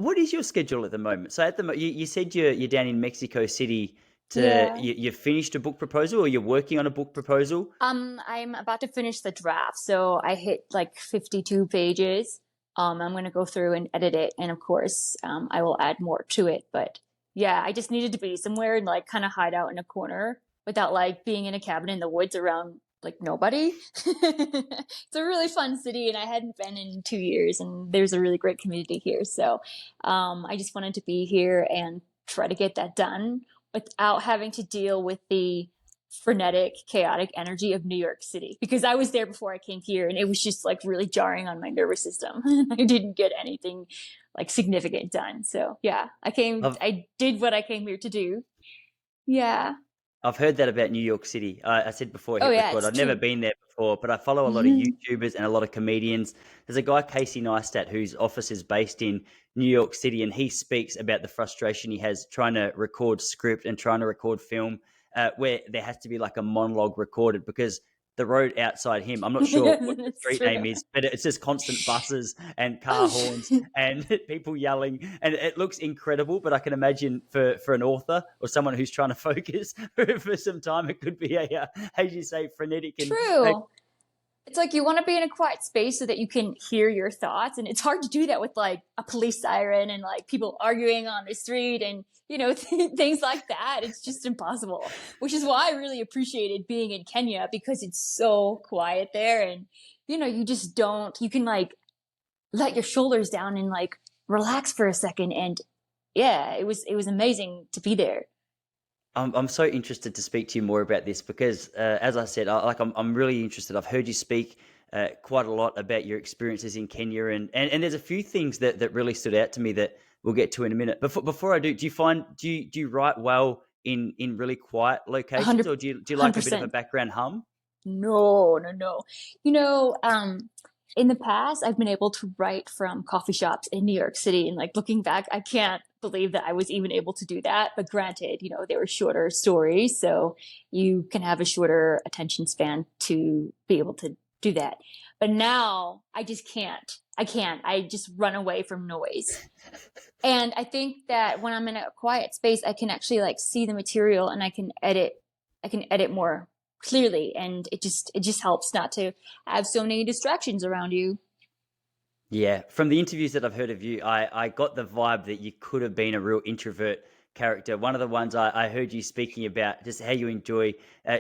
What is your schedule at the moment? So at the you said you're down in Mexico City to Yeah. you finished a book proposal or you're working on a book proposal? I'm about to finish the draft, so I hit like 52 pages. I'm gonna go through and edit it, and of course, I will add more to it. But yeah, I just needed to be somewhere and like kind of hide out in a corner without like being in a cabin in the woods around like nobody. It's a really fun city, and I hadn't been in 2 years, and there's a really great community here. So, I just wanted to be here and try to get that done without having to deal with the frenetic, chaotic energy of New York City because I was there before I came here and it was just like really jarring on my nervous system. I didn't get anything like significant done. So yeah, I've I did what I came here to do. Yeah. I've heard that about New York City. I said before I Oh hit yeah, record, it's I've never true. been there before, but I follow a lot of YouTubers and a lot of comedians. There's a guy, Casey Neistat, whose office is based in New York City, and he speaks about the frustration he has trying to record script and trying to record film, where there has to be like a monologue recorded because the road outside him, I'm not sure what the It's street true. name is, but it's just constant buses and Oh, car horns and people yelling, and it looks incredible. But I can imagine for an author or someone who's trying to focus for some time, it could be as you say, frenetic and true. It's like you want to be in a quiet space so that you can hear your thoughts. And it's hard to do that with like a police siren and like people arguing on the street and, things like that. It's just impossible, which is why I really appreciated being in Kenya because it's so quiet there. And, you just you can like let your shoulders down and like relax for a second. And yeah, it was amazing to be there. I'm so interested to speak to you more about this because, as I said, I'm really interested. I've heard you speak quite a lot about your experiences in Kenya, and there's a few things that really stood out to me that we'll get to in a minute. Before I do you find do you write well in really quiet locations, 100, or do you like a bit of a 100%. background hum? No, no, no. You know, um, in the past, I've been able to write from coffee shops in New York City. And like looking back, I can't believe that I was even able to do that. But granted, they were shorter stories. So you can have a shorter attention span to be able to do that. But now I just can't. I can't. I just run away from noise. And I think that when I'm in a quiet space, I can actually like see the material and I can edit more clearly. And it just helps not to have so many distractions around you. Yeah, from the interviews that I've heard of you, I got the vibe that you could have been a real introvert character. One of the ones I heard you speaking about, just how you enjoy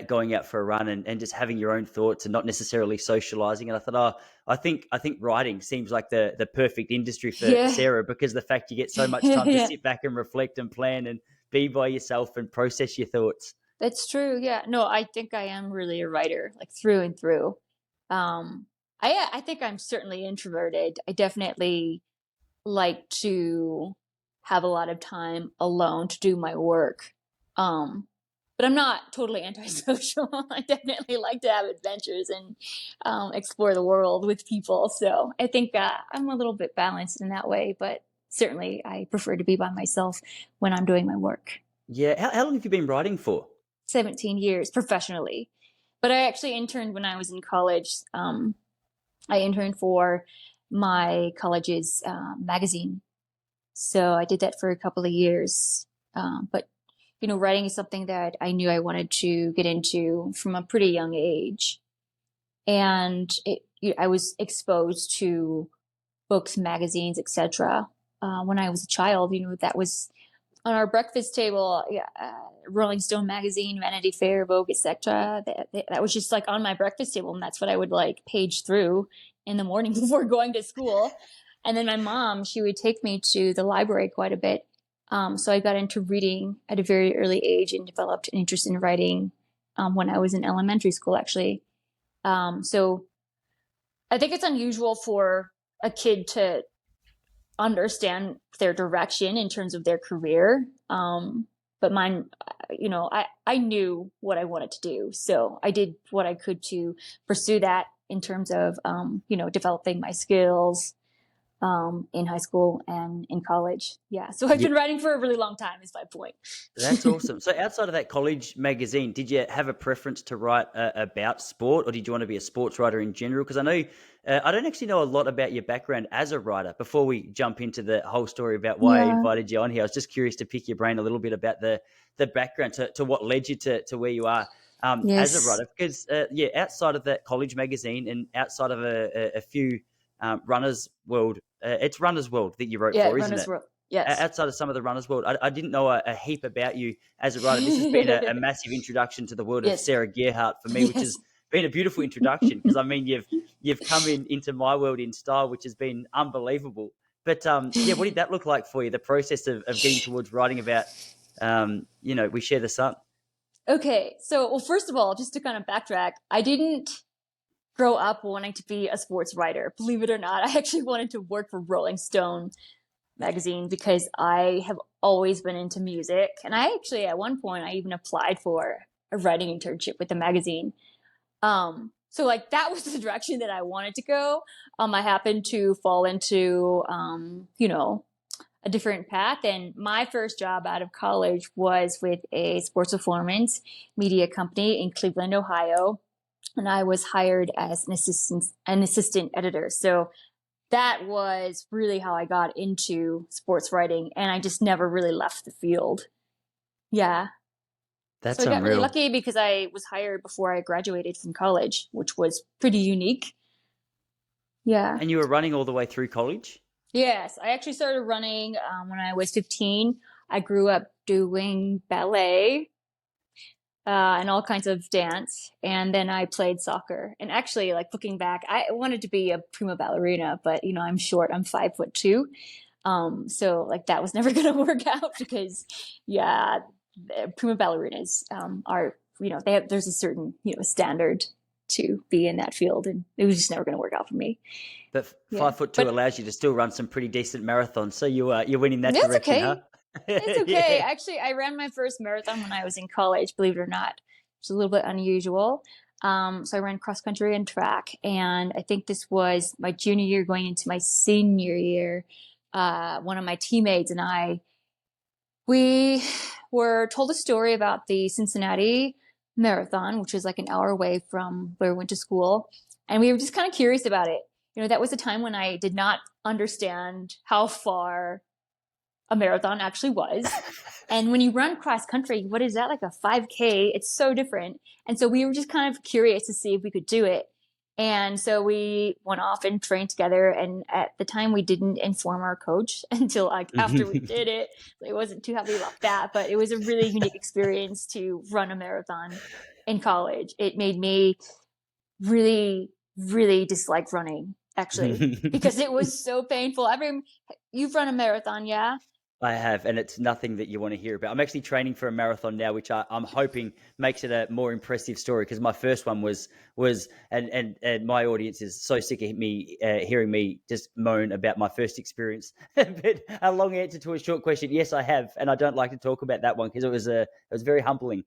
going out for a run and just having your own thoughts and not necessarily socializing. And I thought, oh, I think writing seems like the perfect industry for Yeah. Sarah because the fact you get so much time to Yeah. sit back and reflect and plan and be by yourself and process your thoughts. That's true. Yeah. No, I think I am really a writer, like through and through. Um, I think I'm certainly introverted. I definitely like to have a lot of time alone to do my work. Um, but I'm not totally antisocial. I definitely like to have adventures and explore the world with people. So I think I'm a little bit balanced in that way, but certainly I prefer to be by myself when I'm doing my work. Yeah, how long have you been writing for? 17 years professionally. But I actually interned when I was in college. I interned for my college's magazine. So I did that for a couple of years. But, writing is something that I knew I wanted to get into from a pretty young age. And I was exposed to books, magazines, etc. When I was a child. That was on our breakfast table. Yeah, Rolling Stone magazine, Vanity Fair, Vogue, etc. That was just like on my breakfast table, and that's what I would like page through in the morning before going to school. And then my mom, she would take me to the library quite a bit. So I got into reading at a very early age and developed an interest in writing when I was in elementary school, actually. So I think it's unusual for a kid to understand their direction in terms of their career. But mine, I knew what I wanted to do. So I did what I could to pursue that in terms of, developing my skills, in high school and in college. Yeah. So I've been writing for a really long time is my point. That's awesome. So outside of that college magazine, did you have a preference to write about sport, or did you want to be a sports writer in general? Because I know I don't actually know a lot about your background as a writer. Before we jump into the whole story about why I Yeah. invited you on here, I was just curious to pick your brain a little bit about the background to what led you to where you are as a Yes. writer. Because outside of that college magazine and outside of a few runners world, it's runners world that you wrote Yeah. for, isn't Runner's it? World. Yes. Outside of some of the runners world, I didn't know a heap about you as a writer. This has been a massive introduction to the world of Yes. Sarah Gearhart for me, which has Yes. been a beautiful introduction because I mean you've come into my world in style, which has been unbelievable. But what did that look like for you? The process of getting towards writing about we share the sun. Okay. So, well, first of all, just to kind of backtrack, I didn't grow up wanting to be a sports writer. Believe it or not, I actually wanted to work for Rolling Stone magazine because I have always been into music. And I actually, at one point, I even applied for a writing internship with the magazine. So like that was the direction that I wanted to go. I happened to fall into, a different path. And my first job out of college was with a sports performance media company in Cleveland, Ohio. And I was hired as an assistant editor. So that was really how I got into sports writing. And I just never really left the field. Yeah. So That's I got really unreal. lucky because I was hired before I graduated from college, which was pretty unique. Yeah. And you were running all the way through college? Yes. I actually started running when I was 15. I grew up doing ballet and all kinds of dance. And then I played soccer. And actually, like looking back, I wanted to be a prima ballerina, but I'm short. I'm 5'2". So like that was never going to work out because, yeah, prima ballerinas are there's a certain standard to be in that field, and it was just never going to work out for me. But Yeah, 5'2" but allows you to still run some pretty decent marathons. So you're winning that that's direction, huh? okay. It's okay. Yeah. Actually, I ran my first marathon when I was in college, believe it or not. It's a little bit unusual. So I ran cross country and track, and I think this was my junior year going into my senior year. One of my teammates and we were told a story about the Cincinnati Marathon, which was like an hour away from where we went to school. And we were just kind of curious about it. That was a time when I did not understand how far a marathon actually was. And when you run cross country, what is that, like a 5K? It's so different. And so we were just kind of curious to see if we could do it. And so we went off and trained together. And at the time, we didn't inform our coach until like after we did it. It wasn't too happy about that, but it was a really unique experience to run a marathon in college. It made me really, really dislike running, actually, because it was so painful. You've run a marathon, yeah? I have, and it's nothing that you want to hear about. I'm actually training for a marathon now, which I'm hoping makes it a more impressive story because my first one was and my audience is so sick of me hearing me just moan about my first experience. But a long answer to a short question, yes, I have, and I don't like to talk about that one because it was very humbling.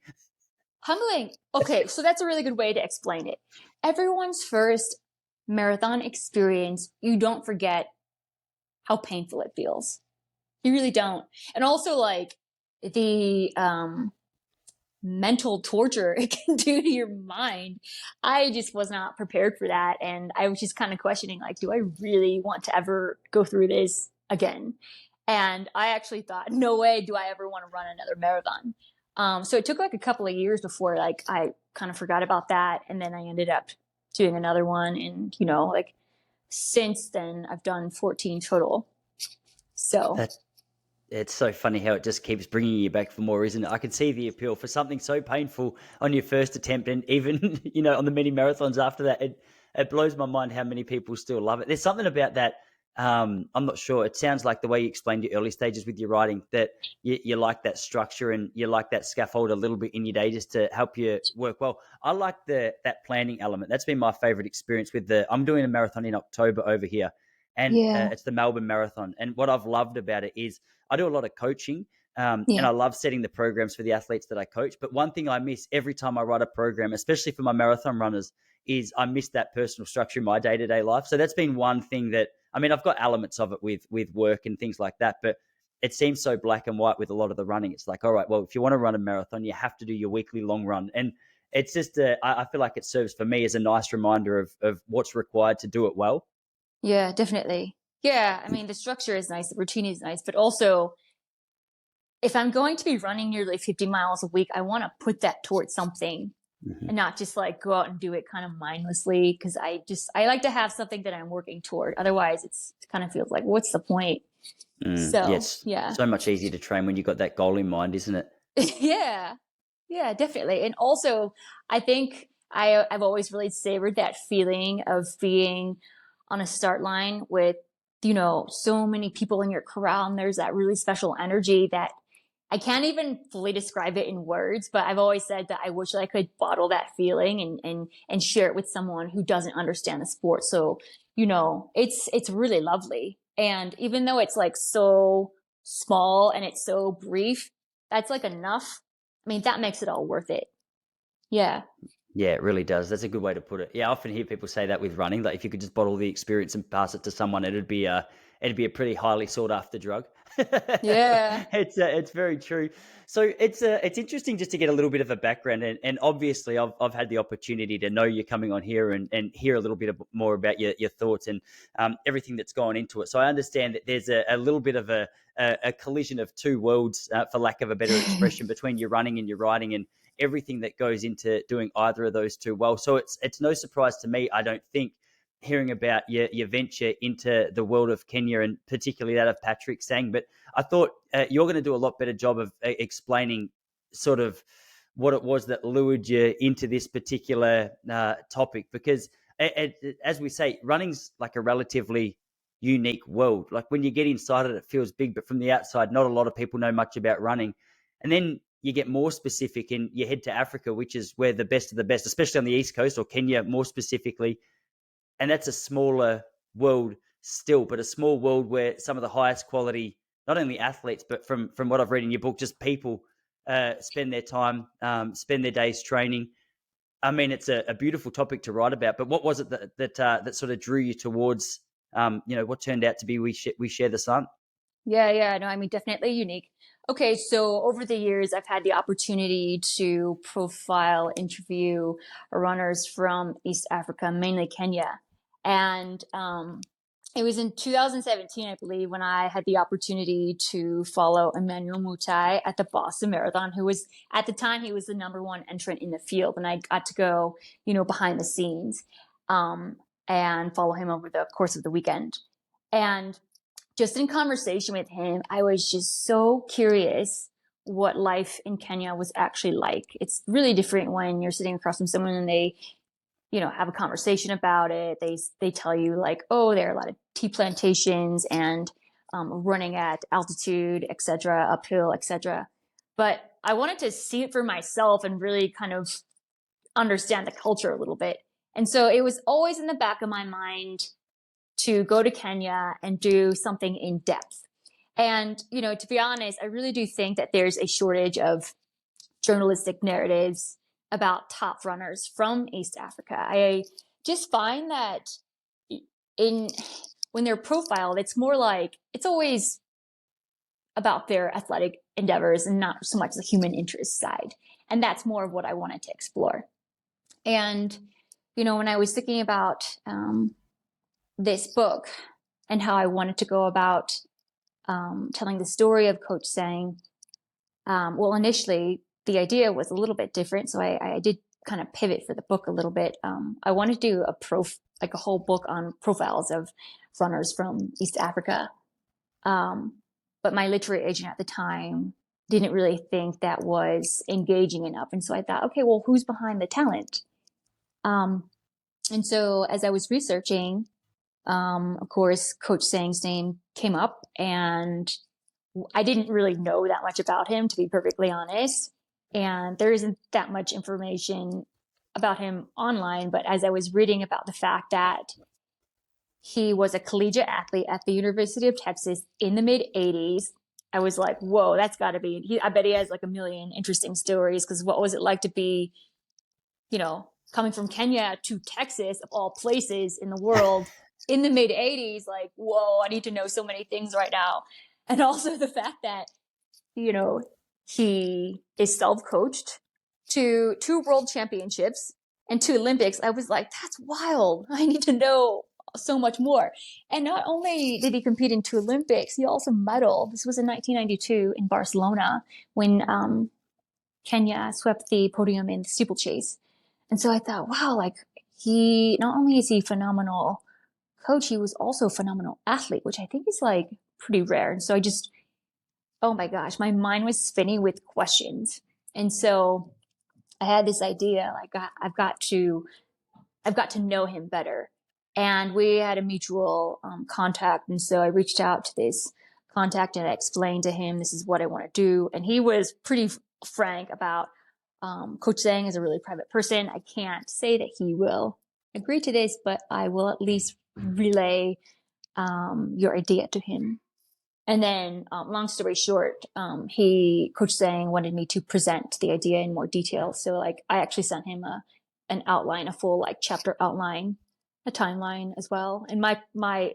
Humbling. Okay, so that's a really good way to explain it. Everyone's first marathon experience, you don't forget how painful it feels. You really don't. And also like the mental torture it can do to your mind. I just was not prepared for that. And I was just kind of questioning, like, do I really want to ever go through this again? And I actually thought, no way do I ever want to run another marathon. So it took like a couple of years before like I kind of forgot about that. And then I ended up doing another one. And, like since then I've done 14 total. So It's so funny how it just keeps bringing you back for more, isn't it? I can see the appeal for something so painful on your first attempt, and even on the many marathons after that. It blows my mind how many people still love it. There's something about that. I'm not sure. It sounds like the way you explained your early stages with your writing that you like that structure and you like that scaffold a little bit in your day just to help you work well. I like that planning element. That's been my favorite experience with I'm doing a marathon in October over here, and yeah, it's the Melbourne Marathon. And what I've loved about it is I do a lot of coaching, and yeah, I love setting the programs for the athletes that I coach. But one thing I miss every time I write a program, especially for my marathon runners, is I miss that personal structure in my day-to-day life. So that's been one thing that I mean, I've got elements of it with work and things like that, but it seems so black and white with a lot of the running. It's like, all right, well, if you want to run a marathon, you have to do your weekly long run. And it's just, I feel like it serves for me as a nice reminder of what's required to do it well. Yeah, definitely. Yeah, I mean, the structure is nice, the routine is nice, but also if I'm going to be running nearly 50 miles a week, I want to put that towards something and not just like go out and do it kind of mindlessly. Cause I like to have something that I'm working toward. Otherwise it kind of feels like, what's the point? So Yes. yeah. So much easier to train when you've got that goal in mind, isn't it? Yeah. Yeah, definitely. And also I think I've always really savored that feeling of being on a start line with, so many people in your corral, and there's that really special energy that I can't even fully describe it in words, but I've always said that I wish I could bottle that feeling and share it with someone who doesn't understand the sport. So, it's really lovely. And even though it's like so small and it's so brief, that's like enough. I mean, that makes it all worth it. Yeah. Yeah, it really does. That's a good way to put it. Yeah, I often hear people say that with running, that if you could just bottle the experience and pass it to someone, it'd be a pretty highly sought after drug. Yeah. It's very true. So it's interesting just to get a little bit of a background, and obviously I've had the opportunity to know you coming on here and hear a little bit more about your thoughts and everything that's gone into it. So I understand that there's a little bit of a collision of two worlds, for lack of a better expression, between your running and your riding, and everything that goes into doing either of those two well. So it's no surprise to me, I don't think, hearing about your venture into the world of Kenya, and particularly that of Patrick Sang. But I thought you're going to do a lot better job of explaining sort of what it was that lured you into this particular topic, because as we say, running's like a relatively unique world. Like when you get inside it feels big, but from the outside, not a lot of people know much about running. And then you get more specific and you head to Africa, which is where the best of the best, especially on the East Coast, or Kenya more specifically. And that's a smaller world still, but a small world where some of the highest quality, not only athletes, but from what I've read in your book, just people spend their time, spend their days training. I mean, it's a beautiful topic to write about. But what was it that sort of drew you towards, what turned out to be We Share the Sun? Yeah. No, I mean, definitely unique. Okay, so over the years, I've had the opportunity to profile, interview runners from East Africa, mainly Kenya. And it was in 2017, I believe, when I had the opportunity to follow Emmanuel Mutai at the Boston Marathon, who was, at the time, he was the number one entrant in the field. And I got to go, behind the scenes and follow him over the course of the weekend. And just in conversation with him, I was just so curious what life in Kenya was actually like. It's really different when you're sitting across from someone and they, have a conversation about it. They tell you like, oh, there are a lot of tea plantations and running at altitude, etc., uphill, etc. But I wanted to see it for myself and really kind of understand the culture a little bit. And so it was always in the back of my mind to go to Kenya and do something in depth. And, to be honest, I really do think that there's a shortage of journalistic narratives about top runners from East Africa. I just find that when they're profiled, it's more like it's always about their athletic endeavors and not so much the human interest side. And that's more of what I wanted to explore. And, when I was thinking about this book and how I wanted to go about telling the story of Coach Sang. Well, initially the idea was a little bit different, so I did kind of pivot for the book a little bit. I wanted to do a whole book on profiles of runners from East Africa, but my literary agent at the time didn't really think that was engaging enough, and so I thought, okay, well, who's behind the talent? And so as I was researching, of course, Coach Sang's name came up, and I didn't really know that much about him, to be perfectly honest. And there isn't that much information about him online. But as I was reading about the fact that he was a collegiate athlete at the University of Texas in the mid 80s, I was like, whoa, that's got to be, I bet he has like a million interesting stories. Because what was it like to be, coming from Kenya to Texas, of all places in the world, in the mid 80s, like, whoa, I need to know so many things right now. And also the fact that, you know, he is self-coached to 2 world championships and 2 Olympics. I was like, that's wild. I need to know so much more. And not only did he compete in 2 Olympics, he also medaled. This was in 1992 in Barcelona when Kenya swept the podium in the steeplechase. And so I thought, wow, like he, not only is he phenomenal coach, he was also a phenomenal athlete, which I think is like pretty rare. And so I just, oh my gosh, my mind was spinning with questions. And so I had this idea, like I've got to know him better. And we had a mutual contact. And so I reached out to this contact and I explained to him, this is what I want to do. And he was pretty frank about Coach Zhang is a really private person. I can't say that he will agree to this, but I will at least relay your idea to him. And then, long story short, Coach Zhang wanted me to present the idea in more detail. So like, I actually sent him an outline, a full like chapter outline, a timeline as well. And my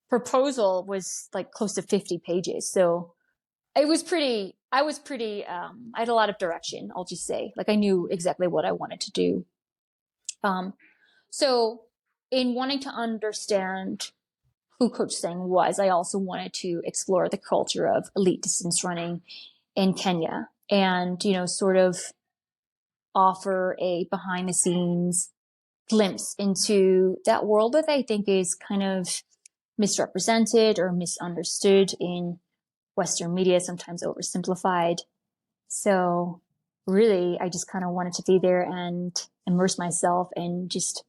proposal was like close to 50 pages. So I was pretty, I had a lot of direction, I'll just say. Like I knew exactly what I wanted to do. So in wanting to understand who Coach Zhang was, I also wanted to explore the culture of elite distance running in Kenya and, you know, sort of offer a behind the scenes glimpse into that world that I think is kind of misrepresented or misunderstood in Western media, sometimes oversimplified. So really, I just kind of wanted to be there and immerse myself and just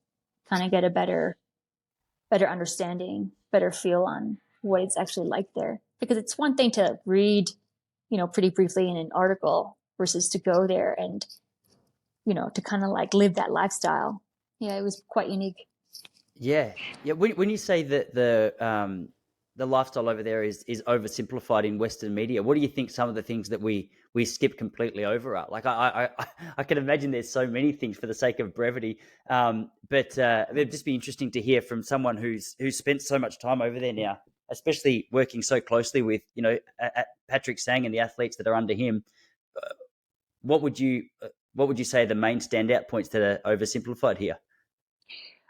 kind of get a better understanding, better feel on what it's actually like there. Because it's one thing to read, you know, pretty briefly in an article versus to go there and, you know, to kind of like live that lifestyle. Yeah, it was quite unique. Yeah. Yeah. When you say that the lifestyle over there is oversimplified in Western media, what do you think some of the things that we skip completely over are? Like I can imagine there's so many things for the sake of brevity, but it'd just be interesting to hear from someone who's spent so much time over there now, especially working so closely with, you know, Patrick Sang and the athletes that are under him. What would you say the main standout points that are oversimplified here?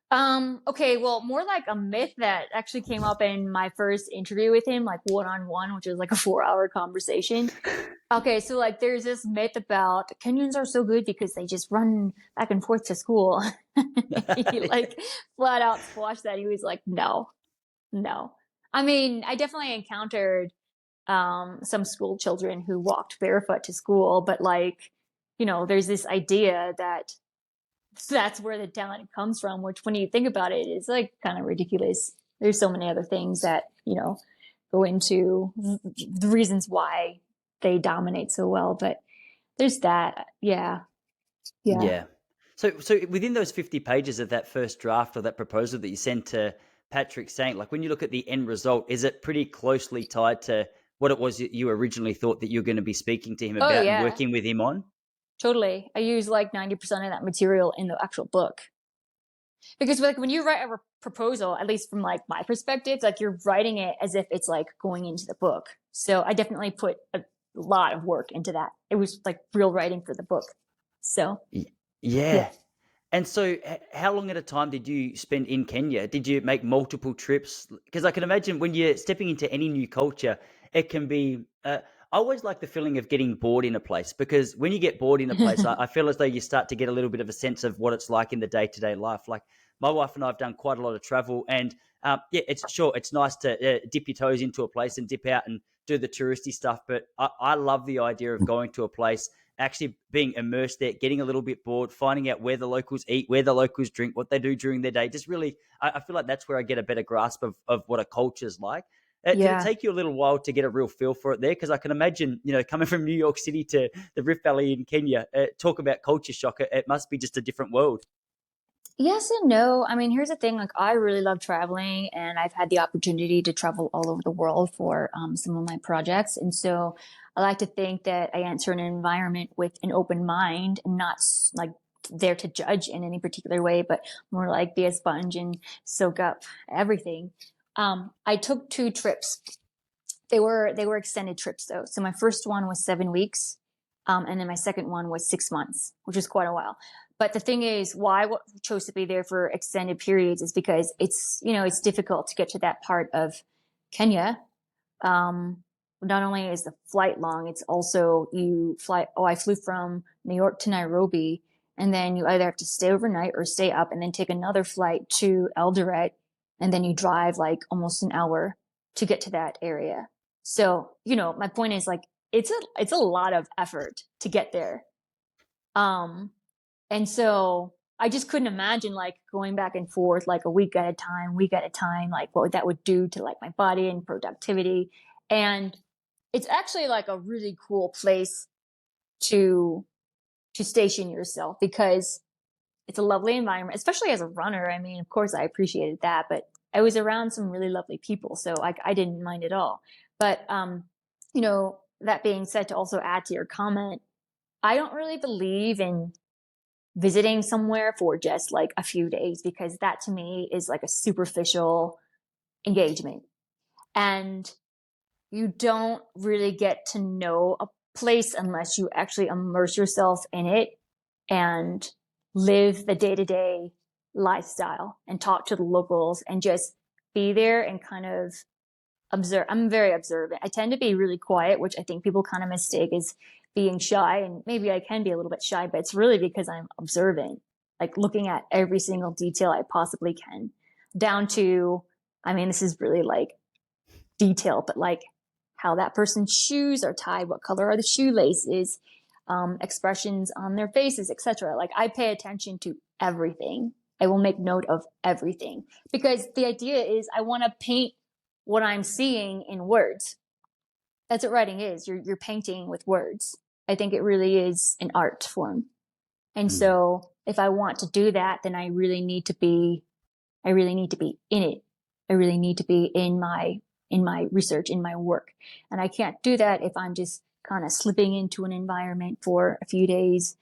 Okay, well, more like a myth that actually came up in my first interview with him, like one-on-one, which was like a 4-hour conversation. Okay, so like there's this myth about Kenyans are so good because they just run back and forth to school. He like flat out squashed that. He was like, no. I mean, I definitely encountered some school children who walked barefoot to school, but like, you know, there's this idea that that's where the talent comes from, which when you think about it, is like kind of ridiculous. There's so many other things that, you know, go into the reasons why they dominate so well, but there's that. Yeah. So within those 50 pages of that first draft or that proposal that you sent to Patrick Saint, like when you look at the end result, is it pretty closely tied to what it was you originally thought that you were going to be speaking to him about and working with him on? Totally. I use like 90% of that material in the actual book. Because like when you write a proposal, at least from like my perspective, like you're writing it as if it's like going into the book. So I definitely put a lot of work into that. It was like real writing for the book. So yeah. And so how long at a time did you spend in Kenya? Did you make multiple trips? Because I can imagine when you're stepping into any new culture, it can be I always like the feeling of getting bored in a place, because when you get bored in a place, I feel as though you start to get a little bit of a sense of what it's like in the day-to-day life. Like my wife and I have done quite a lot of travel, and it's nice to dip your toes into a place and dip out and do the touristy stuff. But I love the idea of going to a place, actually being immersed there, getting a little bit bored, finding out where the locals eat, where the locals drink, what they do during their day. Just really, I feel like that's where I get a better grasp of what a culture's like. Did it take you a little while to get a real feel for it there? Because I can imagine, you know, coming from New York City to the Rift Valley in Kenya, talk about culture shock. It must be just a different world. Yes and no. I mean, here's the thing. Like, I really love traveling, and I've had the opportunity to travel all over the world for some of my projects. And so I like to think that I enter an environment with an open mind and not like there to judge in any particular way, but more like be a sponge and soak up everything. I took 2 trips. They were extended trips though. So my first one was 7 weeks. And then my second one was 6 months, which is quite a while. But the thing is, why I chose to be there for extended periods is because it's, it's difficult to get to that part of Kenya. Not only is the flight long, it's also I flew from New York to Nairobi, and then you either have to stay overnight or stay up and then take another flight to Eldoret, and then you drive like almost an hour to get to that area. So, my point is like, it's a lot of effort to get there. And so I just couldn't imagine like going back and forth like a week at a time, like what that would do to like my body and productivity. And it's actually like a really cool place to station yourself because it's a lovely environment, especially as a runner. I mean, of course I appreciated that, but I was around some really lovely people, so I didn't mind at all. But, that being said, to also add to your comment, I don't really believe in visiting somewhere for just like a few days, because that to me is like a superficial engagement. And you don't really get to know a place unless you actually immerse yourself in it and live the day-to-day lifestyle and talk to the locals and just be there and kind of observe. I'm very observant. I tend to be really quiet, which I think people kind of mistake as being shy. And maybe I can be a little bit shy, but it's really because I'm observant, like looking at every single detail I possibly can, down to, I mean, this is really like detail, but like how that person's shoes are tied, what color are the shoelaces, expressions on their faces, etc. Like I pay attention to everything. I will make note of everything because the idea is I want to paint what I'm seeing in words. That's what writing is. You're painting with words. I think it really is an art form. And so if I want to do that, then I really need to be in it. I really need to be in my research, in my work. And I can't do that if I'm just kind of slipping into an environment for a few days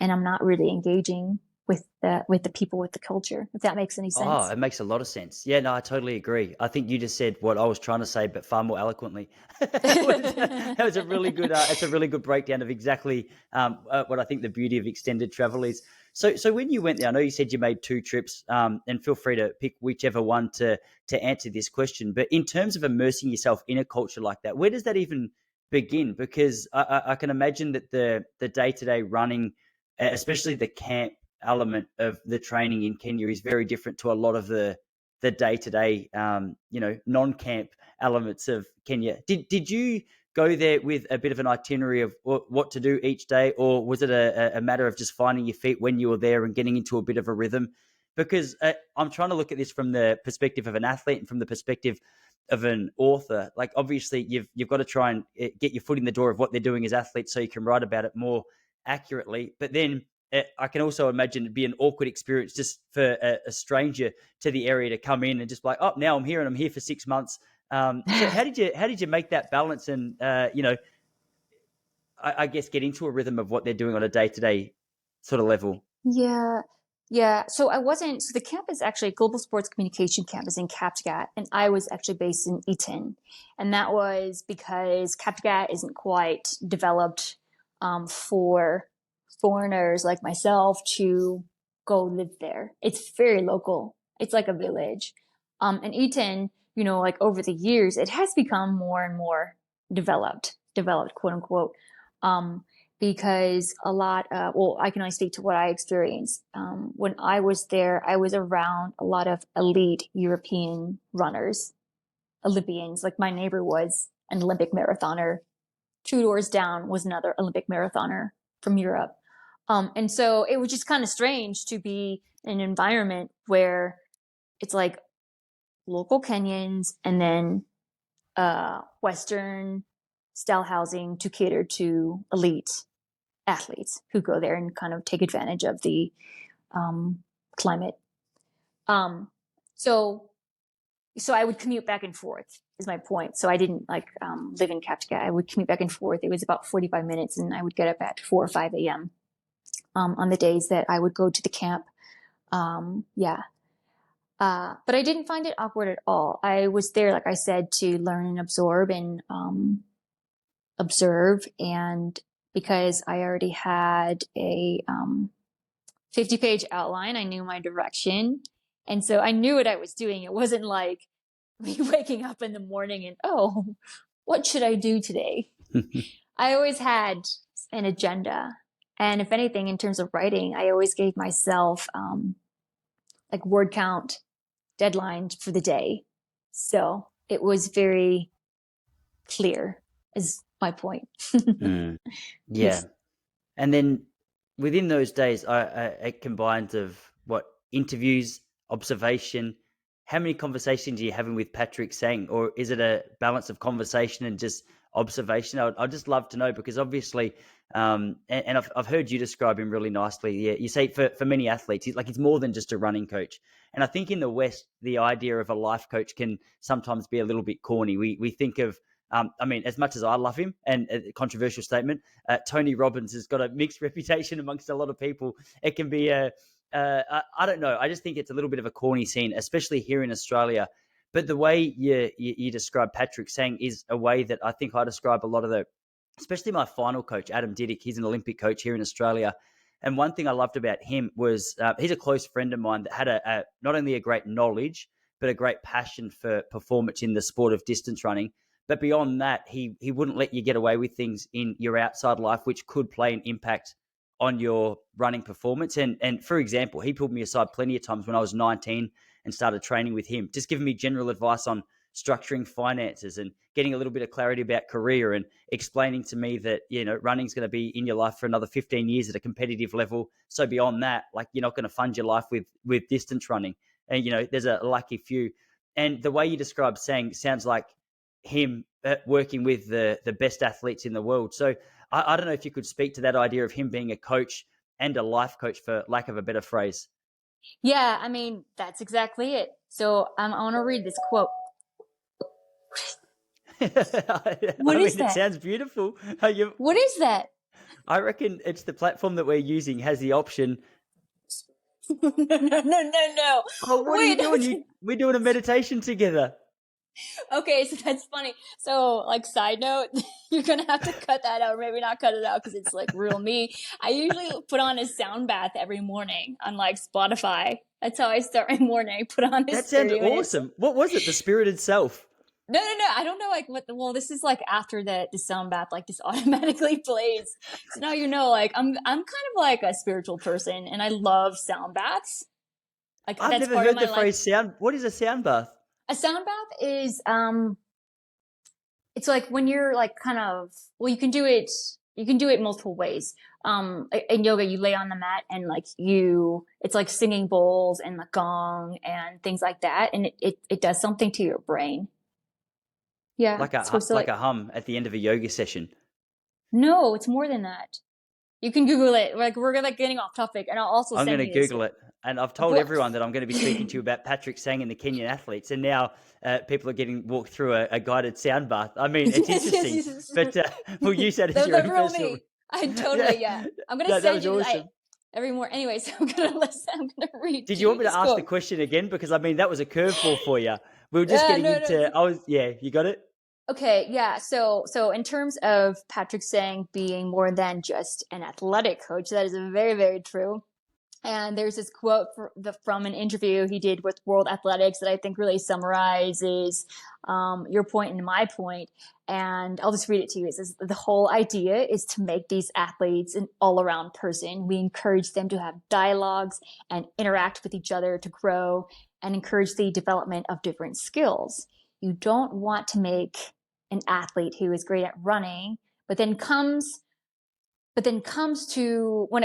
and I'm not really engaging with the people, with the culture, if that makes any sense. Oh, it makes a lot of sense. Yeah, no, I totally agree. I think you just said what I was trying to say, but far more eloquently. That was a really good. It's a really good breakdown of exactly what I think the beauty of extended travel is. So when you went there, I know you said you made 2 trips, and feel free to pick whichever one to answer this question. But in terms of immersing yourself in a culture like that, where does that even begin? Because I can imagine that the day-to-day running, especially the camp element of the training in Kenya, is very different to a lot of the day-to-day non-camp elements of Kenya. Did you go there with a bit of an itinerary of what to do each day, or was it a matter of just finding your feet when you were there and getting into a bit of a rhythm? Because I'm trying to look at this from the perspective of an athlete and from the perspective of an author. Like obviously you've got to try and get your foot in the door of what they're doing as athletes so you can write about it more accurately, but then I can also imagine it'd be an awkward experience just for a stranger to the area to come in and just be like, oh, now I'm here and I'm here for 6 months. So how did you make that balance and I guess get into a rhythm of what they're doing on a day-to-day sort of level? Yeah. So the camp is actually Global Sports Communication Campus in Kaptagat, and I was actually based in Eton. And that was because Kaptagat isn't quite developed for foreigners like myself to go live there. It's very local. It's like a village. And Eton, like over the years, it has become more and more developed, quote unquote. Because a lot, I can only speak to what I experienced. When I was there, I was around a lot of elite European runners, Olympians. Like my neighbor was an Olympic marathoner. 2 doors down was another Olympic marathoner from Europe. And so it was just kind of strange to be in an environment where it's like local Kenyans and then Western style housing to cater to elite athletes who go there and kind of take advantage of the climate. So I would commute back and forth is my point. So I didn't live in Kaptagat. I would commute back and forth. It was about 45 minutes and I would get up at 4 or 5 a.m. on the days that I would go to the camp. Yeah. But I didn't find it awkward at all. I was there, like I said, to learn and absorb and observe. And because I already had a 50-page outline, I knew my direction. And so I knew what I was doing. It wasn't like me waking up in the morning and, oh, what should I do today? I always had an agenda. And if anything, in terms of writing, I always gave myself like word count deadlines for the day. So it was very clear, is my point. Yeah. Yes. And then within those days, it combines of what interviews, observation. How many conversations are you having with Patrick Sang, or is it a balance of conversation and just observation? I'd just love to know, because obviously, and I've heard you describe him really nicely. Yeah, you say for many athletes, he's more than just a running coach. And I think in the West, the idea of a life coach can sometimes be a little bit corny. We think of I mean, as much as I love him, and a controversial statement, Tony Robbins has got a mixed reputation amongst a lot of people. It can be I don't know. I just think it's a little bit of a corny scene, especially here in Australia. But the way you describe Patrick Sang is a way that I think I describe a lot of especially my final coach, Adam Diddick. He's an Olympic coach here in Australia. And one thing I loved about him was he's a close friend of mine that had not only a great knowledge, but a great passion for performance in the sport of distance running. But beyond that, he wouldn't let you get away with things in your outside life, which could play an impact on your running performance. And for example, he pulled me aside plenty of times when I was 19 and started training with him, just giving me general advice on structuring finances and getting a little bit of clarity about career, and explaining to me that, running's going to be in your life for another 15 years at a competitive level. So beyond that, like, you're not going to fund your life with distance running. And, there's a lucky few. And the way you describe Sang sounds like him working with the best athletes in the world. So I don't know if you could speak to that idea of him being a coach and a life coach, for lack of a better phrase. Yeah, I mean, that's exactly it. So I want to read this quote. What is It that? sounds beautiful. What is that? I reckon it's the platform that we're using has the option. No. Oh, what are you doing? We're doing a meditation together. Okay, so that's funny. So, like, side note, you're gonna have to cut that out, or maybe not cut it out because it's like real me. I usually put on a sound bath every morning on like Spotify. That's how I start my morning. I put on this. That sounds awesome. What was it? The Spirited Self? No. I don't know, like, what. Well, this is like after the sound bath, like, this automatically plays. So now like I'm kind of like a spiritual person, and I love sound baths. Like, I've that's never part heard of the my phrase life. sound. What is a sound bath? A sound bath is it's like when you're like kind of, well, you can do it multiple ways. In yoga, you lay on the mat and like it's like singing bowls and the gong and things like that, and it does something to your brain. Yeah, Like it's supposed to like a hum at the end of a yoga session. No, it's more than that. You can Google it. Like, we're like getting off topic, and I'll also I'm going send to you this. Google it. And I've told But everyone that I'm going to be speaking to you about Patrick Sang and the Kenyan athletes. And now people are getting walked through a guided sound bath. I mean, it's interesting. But we'll use that as the your own real personal. me. I totally, yeah. I'm gonna That send was you awesome. every more. Anyway, so I'm gonna listen. I'm gonna read. Did you want me to this ask the quote. question again? Because I mean, that was a curveball for you. We were just getting into. No. You got it. Okay, yeah. So in terms of Patrick Sang being more than just an athletic coach, that is very, very true. And there's this quote from an interview he did with World Athletics that I think really summarizes your point and my point. And I'll just read it to you. It says, the whole idea is to make these athletes an all-around person. We encourage them to have dialogues and interact with each other to grow and encourage the development of different skills. You don't want to make an athlete who is great at running, but then when it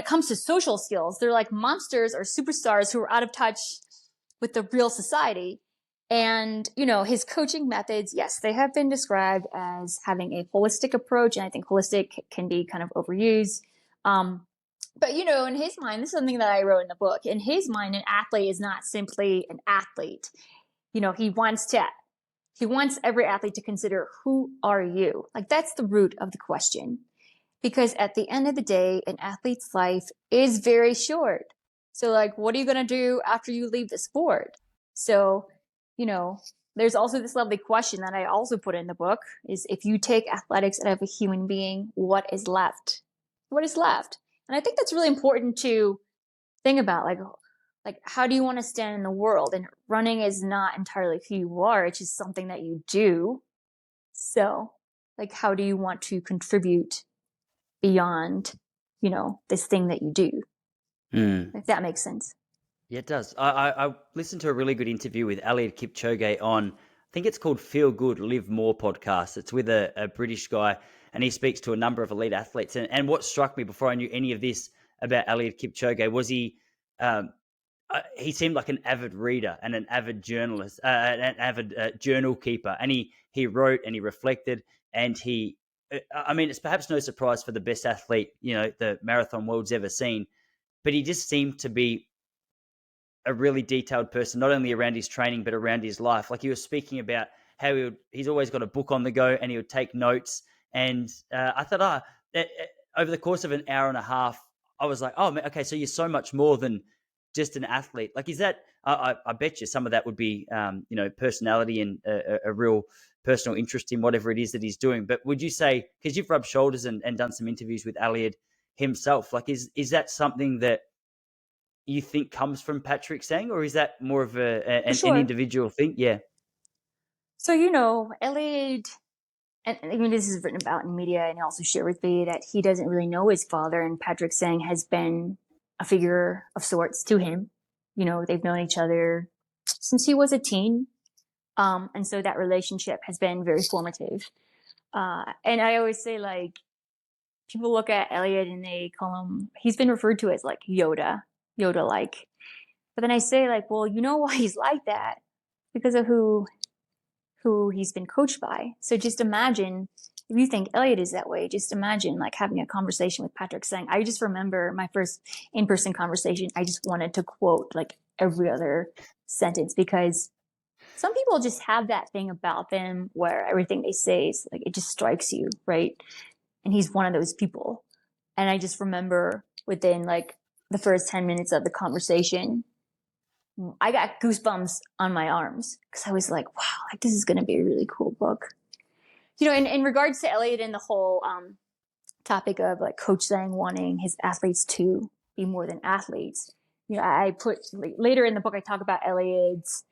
comes to social skills, they're like monsters or superstars who are out of touch with the real society. And, his coaching methods, yes, they have been described as having a holistic approach. And I think holistic can be kind of overused. But, in his mind, this is something that I wrote in the book. In his mind, an athlete is not simply an athlete. He wants every athlete to consider, who are you? Like, that's the root of the question. Because at the end of the day, an athlete's life is very short. So, like, what are you going to do after you leave the sport? So, you know, there's also this lovely question that I also put in the book is if you take athletics out of a human being, what is left? What is left? And I think that's really important to think about. Like how do you want to stand in the world? And running is not entirely who you are. It's just something that you do. So, like, how do you want to contribute beyond, this thing that you do? If that makes sense. Yeah, it does. I listened to a really good interview with Eliud Kipchoge on, I think it's called Feel Good, Live More podcast. It's with a British guy, and he speaks to a number of elite athletes. And what struck me before I knew any of this about Eliud Kipchoge was he seemed like an avid reader and an avid journalist, an avid journal keeper. And he wrote and he reflected, and I mean, it's perhaps no surprise for the best athlete, the marathon world's ever seen, but he just seemed to be a really detailed person, not only around his training, but around his life. Like he was speaking about how he's always got a book on the go and he would take notes. And I thought, over the course of an hour and a half, I was like, oh, man, okay, so you're so much more than just an athlete. Like, is that, I bet you some of that would be, personality and a real personal interest in whatever it is that he's doing. But would you say, because you've rubbed shoulders and done some interviews with Eliud himself, like, is that something that you think comes from Patrick Sang, or is that more of an Sure. individual thing? Yeah. So, Eliud, and I mean, this is written about in media, and he also shared with me that he doesn't really know his father, and Patrick Sang has been a figure of sorts to him. They've known each other since he was a teen. And so that relationship has been very formative. And I always say, like, people look at Eliud and they call him, he's been referred to as like Yoda-like. But then I say, like, well, you know why he's like that? Because of who he's been coached by. So just imagine, if you think Eliud is that way, just imagine like having a conversation with Patrick Sang. I just remember my first in-person conversation, I just wanted to quote like every other sentence, because some people just have that thing about them where everything they say is like, it just strikes you, right? And he's one of those people. And I just remember within like the first 10 minutes of the conversation, I got goosebumps on my arms because I was like, wow, like this is going to be a really cool book. In regards to Eliud and the whole topic of like Coach Sang wanting his athletes to be more than athletes, I put later in the book, I talk about Eliud's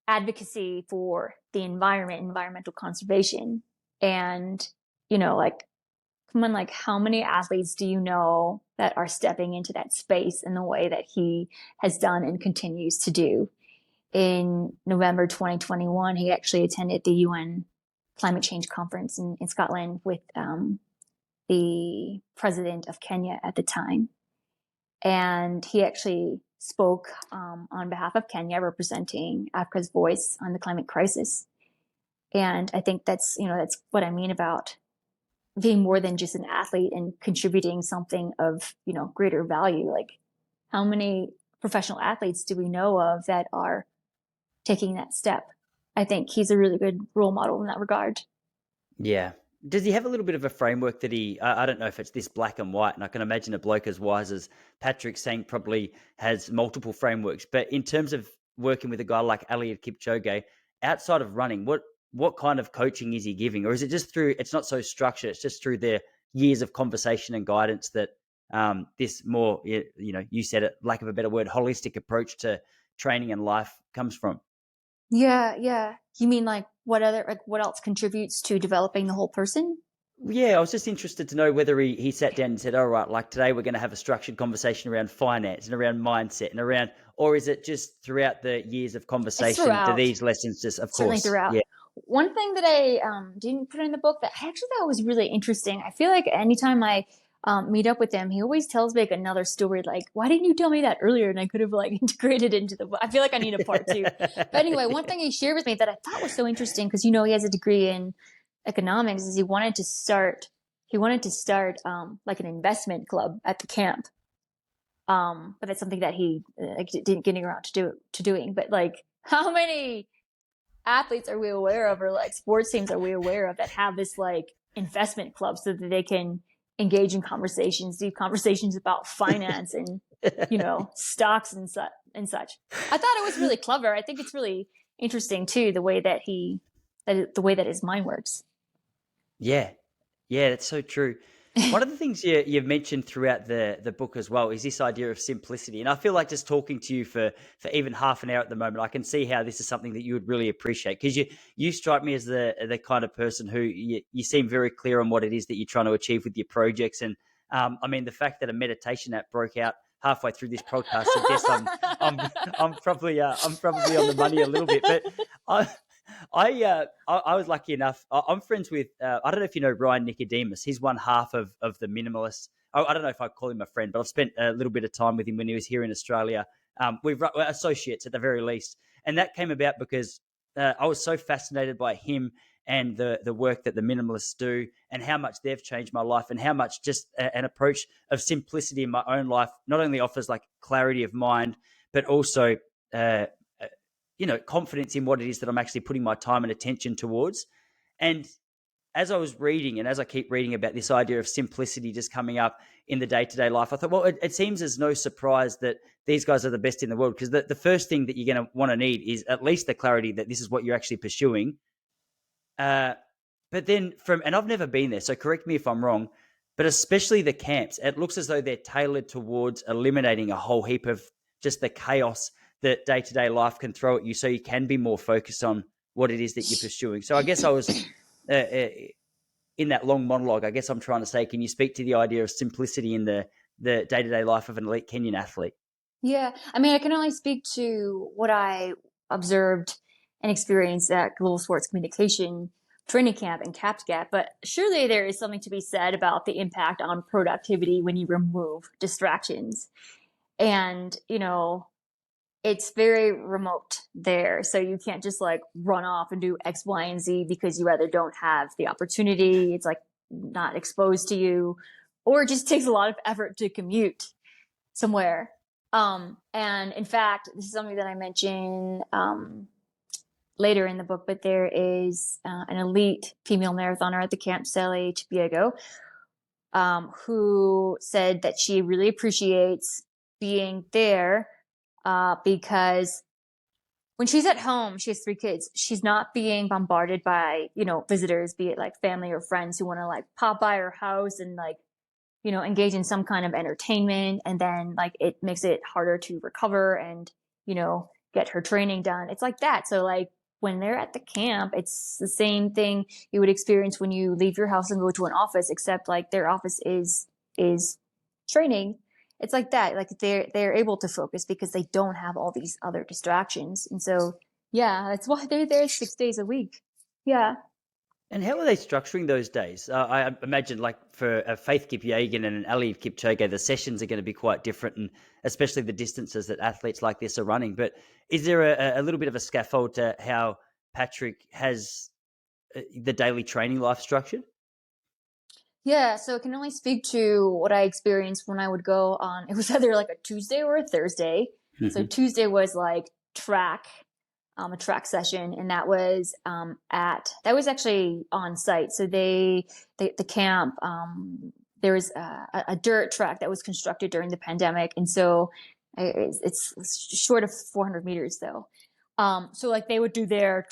advocacy for the environment, environmental conservation. And, like, come on, like how many athletes do you know that are stepping into that space in the way that he has done and continues to do? In November 2021, he actually attended the UN climate change conference in Scotland with the president of Kenya at the time. And he actually spoke on behalf of Kenya, representing Africa's voice on the climate crisis. And I think that's what I mean about being more than just an athlete and contributing something of, greater value. Like, how many professional athletes do we know of that are taking that step? I think he's a really good role model in that regard. Yeah. Does he have a little bit of a framework that I don't know if it's this black and white, and I can imagine a bloke as wise as Patrick Sang probably has multiple frameworks, but in terms of working with a guy like Eliud Kipchoge, outside of running, what kind of coaching is he giving? Or is it just it's not so structured, it's just through their years of conversation and guidance that this more, you said it, lack of a better word, holistic approach to training and life comes from? Yeah. You mean like what else contributes to developing the whole person? Yeah, I was just interested to know whether he sat down and said, all right, like today we're going to have a structured conversation around finance and around mindset and around, or is it just throughout the years of conversation, do these lessons just, of Certainly course, throughout. yeah. One thing that I didn't put in the book that I actually thought was really interesting, I feel like anytime I meet up with him, he always tells me like another story, like, why didn't you tell me that earlier? And I could have like integrated into the book. I feel like I need a part two. But anyway, one thing he shared with me that I thought was so interesting, because he has a degree in economics, is he wanted to start like an investment club at the camp. But that's something that he didn't get around to doing. But like, how many athletes are we aware of, or like sports teams are we aware of, that have this like investment club so that they can engage in conversations, deep conversations about finance and, stocks and such. I thought it was really clever. I think it's really interesting too, the way that his mind works. Yeah, yeah, that's so true. One of the things you've mentioned throughout the book as well is this idea of simplicity, and I feel like just talking to you for even half an hour at the moment, I can see how this is something that you would really appreciate, because you strike me as the kind of person who you seem very clear on what it is that you're trying to achieve with your projects, and I mean the fact that a meditation app broke out halfway through this podcast suggests I'm probably on the money a little bit, but I was lucky enough. I'm friends with I don't know if you know Ryan Nicodemus. He's one half of the Minimalists. I don't know if I call him a friend, but I've spent a little bit of time with him when he was here in Australia. We're associates at the very least, and that came about because I was so fascinated by him and the work that the Minimalists do, and how much they've changed my life, and how much just an approach of simplicity in my own life not only offers like clarity of mind, but also confidence in what it is that I'm actually putting my time and attention towards. And as I was reading, and as I keep reading about this idea of simplicity just coming up in the day-to-day life, I thought, well, it seems as no surprise that these guys are the best in the world, because the first thing that you're going to want to need is at least the clarity that this is what you're actually pursuing. But then and I've never been there, so correct me if I'm wrong, but especially the camps, it looks as though they're tailored towards eliminating a whole heap of just the chaos that day-to-day life can throw at you, so you can be more focused on what it is that you're pursuing. So I guess I was in that long monologue, I guess I'm trying to say, can you speak to the idea of simplicity in the day-to-day life of an elite Kenyan athlete? Yeah. I mean, I can only speak to what I observed and experienced at Global Sports Communication Training Camp in Kaptagat, but surely there is something to be said about the impact on productivity when you remove distractions. And, it's very remote there. So you can't just like run off and do X, Y, and Z because you either don't have the opportunity, it's like not exposed to you, or it just takes a lot of effort to commute somewhere. And in fact, this is something that I mention later in the book, but there is an elite female marathoner at the camp, Sarah Gearhart, who said that she really appreciates being there because when she's at home, she has 3 kids. She's not being bombarded by, visitors, be it like family or friends who want to like pop by her house and like, engage in some kind of entertainment. And then like it makes it harder to recover and, get her training done. It's like that. So like when they're at the camp, it's the same thing you would experience when you leave your house and go to an office, except like their office is training. It's like that. Like they're able to focus because they don't have all these other distractions. And so, yeah, that's why they're there 6 days a week. Yeah. And how are they structuring those days? I imagine like for a Faith Kipchoge and an Eliud Kipchoge, the sessions are going to be quite different, and especially the distances that athletes like this are running. But is there a little bit of a scaffold to how Patrick has the daily training life structured? Yeah, so I can only speak to what I experienced when I would go on. It was either like a Tuesday or a Thursday. So Tuesday was like a track session, and that was actually on site. So the camp, there was a dirt track that was constructed during the pandemic, and so it's short of 400 meters though. So like they would do their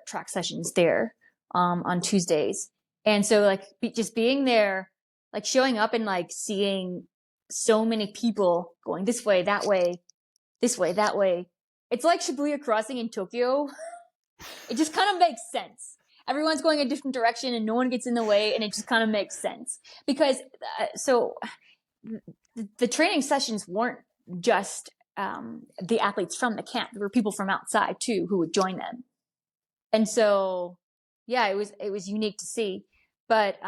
track sessions there on Tuesdays. And so like just being there, like showing up and like seeing so many people going this way, that way, this way, that way. It's like Shibuya Crossing in Tokyo. It just kind of makes sense. Everyone's going a different direction and no one gets in the way, and it just kind of makes sense. Because the training sessions weren't just the athletes from the camp. There were people from outside too who would join them. And so, yeah, it was unique to see. But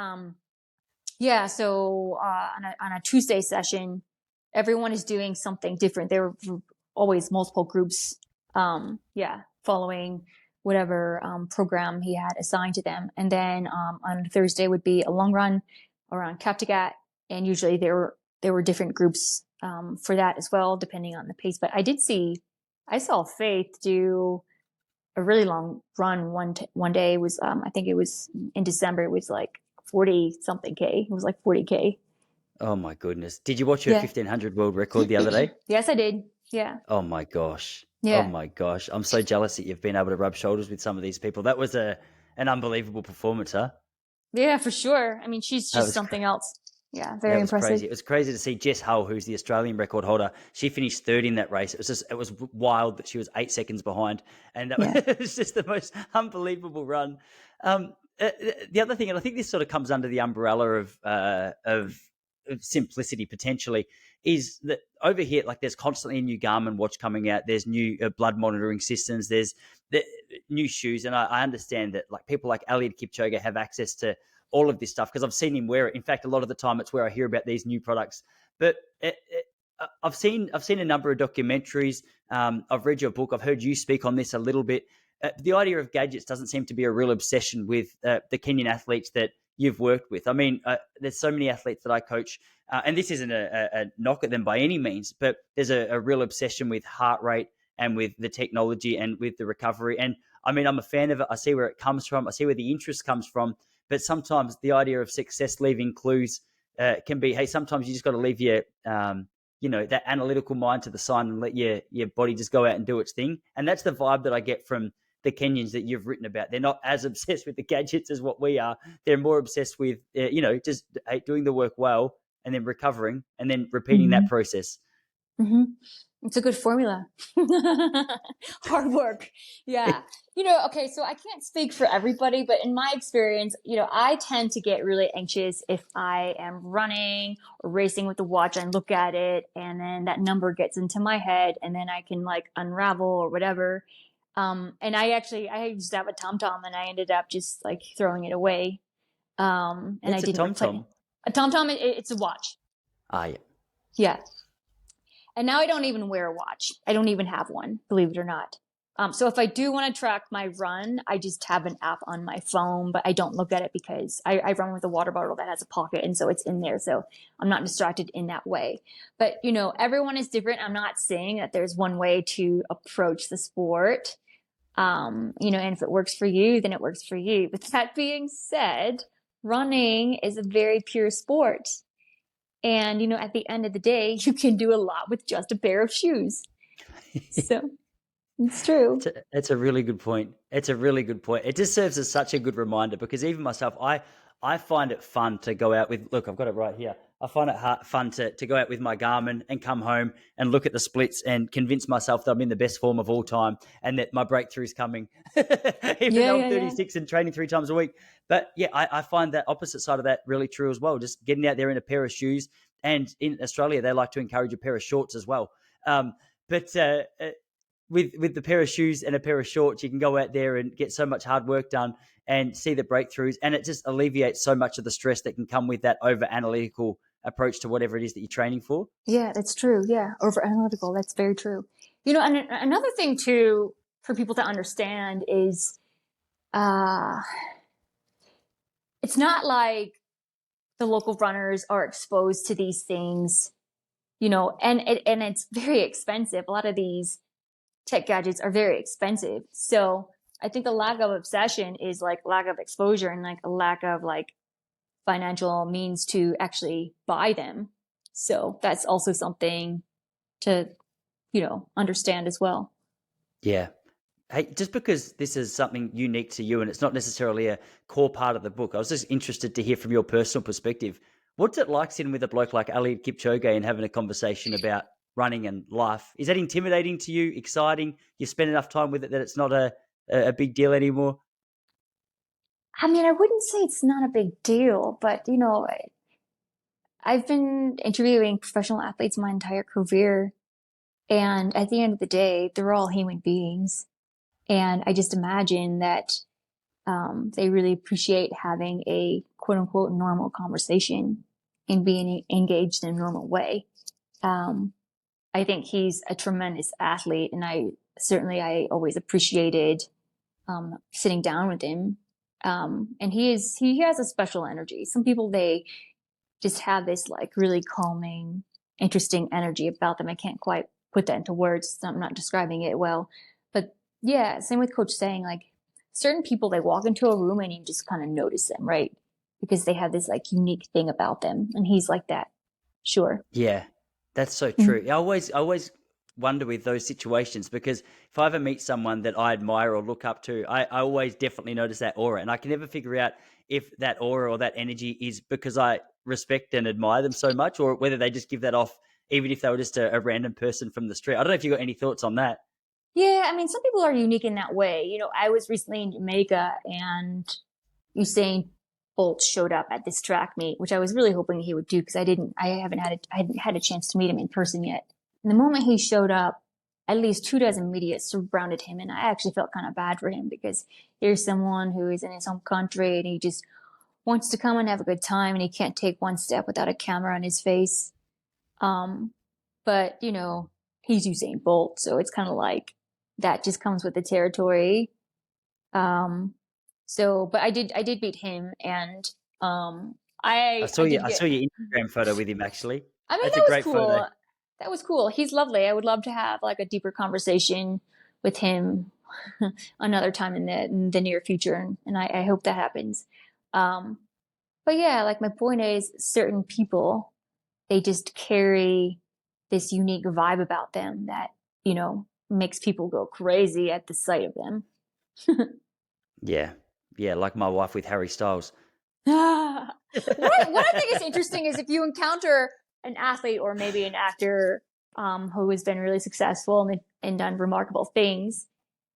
yeah, so on a Tuesday session, everyone is doing something different. There were always multiple groups, following whatever program he had assigned to them. And then on Thursday would be a long run around Kaptagat, and usually there were different groups for that as well, depending on the pace. But I saw Faith do a really long run one day. It was I think it was in December. It was like 40 something K. It was like 40K. Oh my goodness. Did you watch her Yeah. 1500 world record the other day? Yes, I did. Yeah. Oh my gosh. Oh Yeah. my gosh. I'm so jealous that you've been able to rub shoulders with some of these people. That was an unbelievable performance, huh? Yeah, for sure. I mean, she's That just was something else. Yeah, That very was impressive. crazy. It was crazy to see Jess Hull, who's the Australian record holder. She finished third in that race. It was wild that she was 8 seconds behind, and Yeah. it was just the most unbelievable run. The other thing, and I think this sort of comes under the umbrella of simplicity potentially, is that over here, like there's constantly a new Garmin watch coming out. There's new blood monitoring systems. There's the new shoes, and I understand that like people like Eliud Kipchoge have access to all of this stuff because I've seen him wear it. In fact, a lot of the time it's where I hear about these new products. But I've seen a number of documentaries. I've read your book. I've heard you speak on this a little bit. The idea of gadgets doesn't seem to be a real obsession with the Kenyan athletes that you've worked with. I mean, there's so many athletes that I coach, and this isn't a knock at them by any means, but there's a real obsession with heart rate and with the technology and with the recovery. And I mean, I'm a fan of it. I see where it comes from. I see where the interest comes from. But sometimes the idea of success leaving clues can be, hey, sometimes you just got to leave your, that analytical mind to the side and let your body just go out and do its thing. And that's the vibe that I get from the Kenyans that you've written about. They're not as obsessed with the gadgets as what we are. They're more obsessed with, just doing the work well and then recovering and then repeating that process. Mm-hmm. It's a good formula. Hard work. Yeah. Okay, so I can't speak for everybody, but in my experience, I tend to get really anxious if I am running or racing with the watch and look at it and then that number gets into my head and then I can like unravel or whatever. And I used to have a TomTom and I ended up just like throwing it away. And I It's a didn't replace tom-tom. a TomTom. It's a watch. Ah, yeah. Yeah. And now I don't even wear a watch. I don't even have one, believe it or not. So if I do want to track my run, I just have an app on my phone, but I don't look at it because I run with a water bottle that has a pocket. And so it's in there. So I'm not distracted in that way. But, everyone is different. I'm not saying that there's one way to approach the sport. And if it works for you, then it works for you. But that being said, running is a very pure sport. And, at the end of the day, you can do a lot with just a pair of shoes. So it's true. It's a really good point. It's a really good point. It just serves as such a good reminder because even myself, I find it fun to go out with, look, I've got it right here. I find it fun to go out with my Garmin and come home and look at the splits and convince myself that I'm in the best form of all time and that my breakthrough is coming, even though I'm 36 and training 3 times a week. But yeah, I find that opposite side of that really true as well. Just getting out there in a pair of shoes. And in Australia, they like to encourage a pair of shorts as well. But with the pair of shoes and a pair of shorts, you can go out there and get so much hard work done and see the breakthroughs. And it just alleviates so much of the stress that can come with that over analytical approach to whatever it is that you're training for. Yeah, that's true. Yeah, over analytical. That's very true. And another thing too for people to understand is it's not like the local runners are exposed to these things, and it's very expensive. A lot of these tech gadgets are very expensive. So I think the lack of obsession is like lack of exposure and like a lack of like financial means to actually buy them. So that's also something to, understand as well. Yeah. Hey, just because this is something unique to you and it's not necessarily a core part of the book, I was just interested to hear from your personal perspective. What's it like sitting with a bloke like Eliud Kipchoge and having a conversation about running and life? Is that intimidating to you, exciting? You spend enough time with it that it's not a big deal anymore? I mean, I wouldn't say it's not a big deal, but I've been interviewing professional athletes my entire career. And at the end of the day, they're all human beings. And I just imagine that they really appreciate having a quote unquote normal conversation and being engaged in a normal way. I think he's a tremendous athlete, and I always appreciated sitting down with him. And he has a special energy. Some people, they just have this like really calming, interesting energy about them. I can't quite put that into words. So I'm not describing it well, but Yeah, same with Coach saying, like, certain people, they walk into a room and you just kind of notice them, right? Because they have this like unique thing about them, and he's like that. Sure. Yeah, that's so Mhm. true. I always wonder with those situations because if I ever meet someone that I admire or look up to, I always definitely notice that aura, and I can never figure out if that aura or that energy is because I respect and admire them so much, or whether they just give that off, even if they were just a random person from the street. I don't know if you got any thoughts on that. Yeah, I mean, some people are unique in that way. I was recently in Jamaica, and Usain Bolt showed up at this track meet, which I was really hoping he would do because I hadn't had a chance to meet him in person yet. And the moment he showed up, at least 2 dozen media surrounded him, and I actually felt kind of bad for him because here's someone who is in his home country and he just wants to come and have a good time, and he can't take one step without a camera on his face. Um, but he's Usain Bolt, so it's kind of like that just comes with the territory. Um, but I did beat him, and I I saw I you. did I get. saw your Instagram photo with him. Actually, I mean, that's that a was great photo. cool. That was cool. He's lovely. I would love to have like a deeper conversation with him another time in the near future, and I hope that happens. Um, but yeah, like my point is, certain people, they just carry this unique vibe about them that makes people go crazy at the sight of them. Yeah, yeah, like my wife with Harry Styles. What I think is interesting is if you encounter an athlete or maybe an actor who has been really successful and done remarkable things,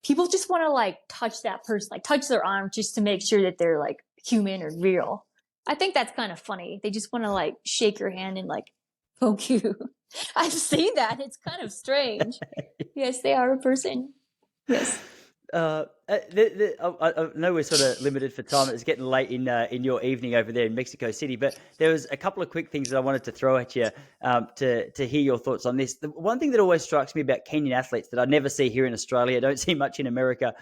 people just want to like touch that person, like touch their arm just to make sure that they're like human or real. I think that's kind of funny. They just want to like shake your hand and like poke you. I've seen that. It's kind of strange. Yes, they are a person. Yes. I know we're sort of limited for time. It's getting late in your evening over there in Mexico City, but there was a couple of quick things that I wanted to throw at you to hear your thoughts on this. The one thing that always strikes me about Kenyan athletes that I never see here in Australia, I don't see much in America,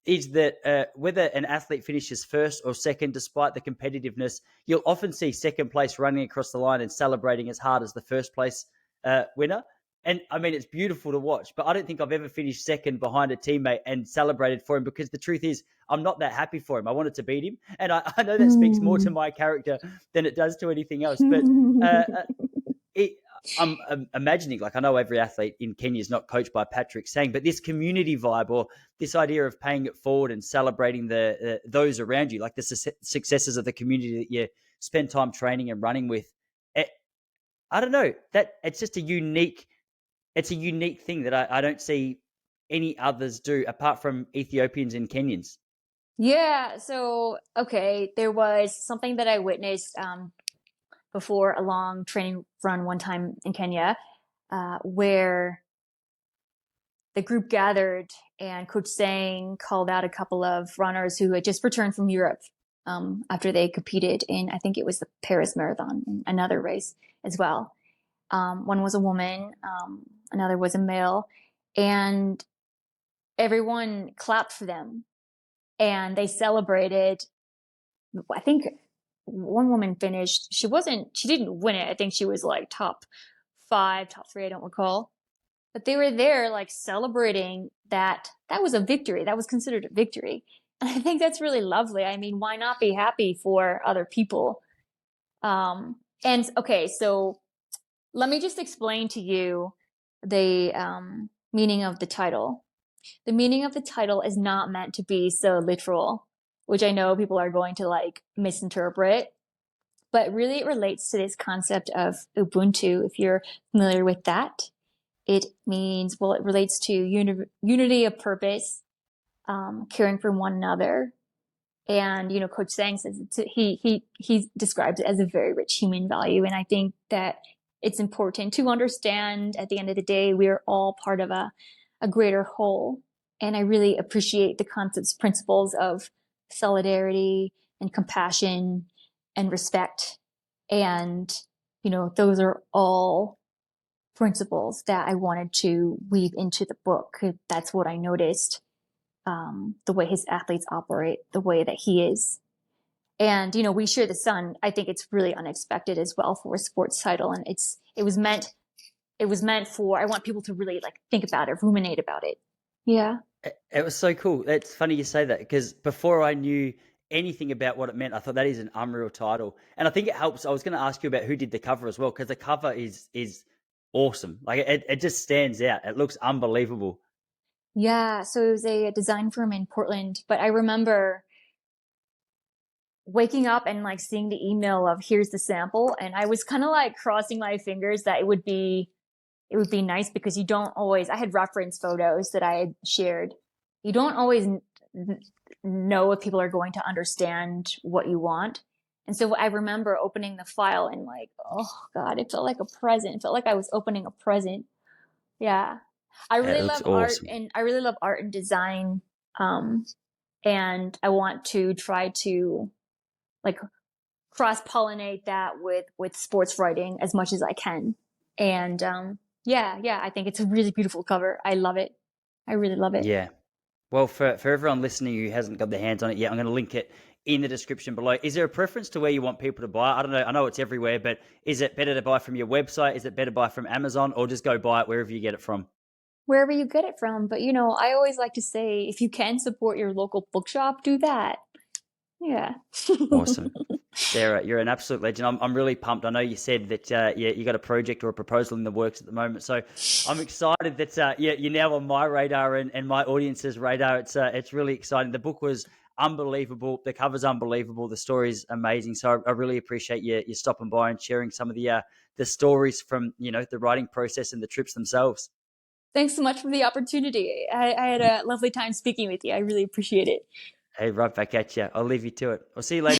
is that whether an athlete finishes first or second, despite the competitiveness, you'll often see second place running across the line and celebrating as hard as the first place winner. And I mean, it's beautiful to watch, but I don't think I've ever finished second behind a teammate and celebrated for him because the truth is, I'm not that happy for him. I wanted to beat him. And I know that speaks more to my character than it does to anything else. But it, I'm imagining, like, I know every athlete in Kenya is not coached by Patrick Sang, but this community vibe or this idea of paying it forward and celebrating those around you, like the successes of the community that you spend time training and running with. It, I don't know, that it's just a unique thing that I don't see any others do apart from Ethiopians and Kenyans. Yeah, so okay, there was something that I witnessed before a long training run one time in Kenya, where the group gathered and Coach Sang called out a couple of runners who had just returned from Europe after they competed in, I think it was the Paris Marathon, another race as well. One was a woman, another was a male, and everyone clapped for them and they celebrated. I think one woman finished. She didn't win it. I think she was like top five, top three. I don't recall. But they were there like celebrating that. That was a victory. That was considered a victory. And I think that's really lovely. I mean, why not be happy for other people? And okay, so let me just explain to you the meaning of the title. The meaning of the title is not meant to be so literal, which I know people are going to like misinterpret, but really it relates to this concept of Ubuntu. If you're familiar with that, it means, well, it relates to unity of purpose, caring for one another. And, Coach Sang says he describes it as a very rich human value. And I think that it's important to understand at the end of the day, we're all part of a greater whole. And I really appreciate the concepts, principles of solidarity and compassion and respect. And, those are all principles that I wanted to weave into the book. That's what I noticed, the way his athletes operate, the way that he is. And, we share the sun. I think it's really unexpected as well for a sports title. And it was meant for, I want people to really like think about it, ruminate about it. Yeah. It was so cool. It's funny you say that because before I knew anything about what it meant, I thought that is an unreal title. And I think it helps. I was going to ask you about who did the cover as well, because the cover is awesome. Like it just stands out. It looks unbelievable. Yeah, so it was a design firm in Portland, but I remember waking up and like seeing the email of here's the sample, and I was kind of like crossing my fingers that it would be nice because you don't always, I had reference photos that I had shared. You don't always know if people are going to understand what you want. And so I remember opening the file and like, oh God, it felt like a present. It felt like I was opening a present. Yeah. I Yeah, really it looks love art awesome. and I really love art and design. Um, and I want to try to like cross pollinate that with sports writing as much as I can. And yeah, I think it's a really beautiful cover. I love it. I really love it. Yeah. Well, for everyone listening who hasn't got their hands on it yet, I'm going to link it in the description below. Is there a preference to where you want people to buy? I don't know. I know it's everywhere, but is it better to buy from your website? Is it better to buy from Amazon, or just go buy it wherever you get it from? Wherever you get it from. But I always like to say if you can support your local bookshop, do that. Yeah. Awesome. Sarah, you're an absolute legend. I'm really pumped. I know you said that you got a project or a proposal in the works at the moment, so I'm excited that you're now on my radar and my audience's radar. It's really exciting. The book was unbelievable. The cover's unbelievable. The story's amazing. So I really appreciate you stopping by and sharing some of the stories from the writing process and the trips themselves. Thanks so much for the opportunity. I had a lovely time speaking with you. I really appreciate it. Hey, right back at you. I'll leave you to it. I'll see you later.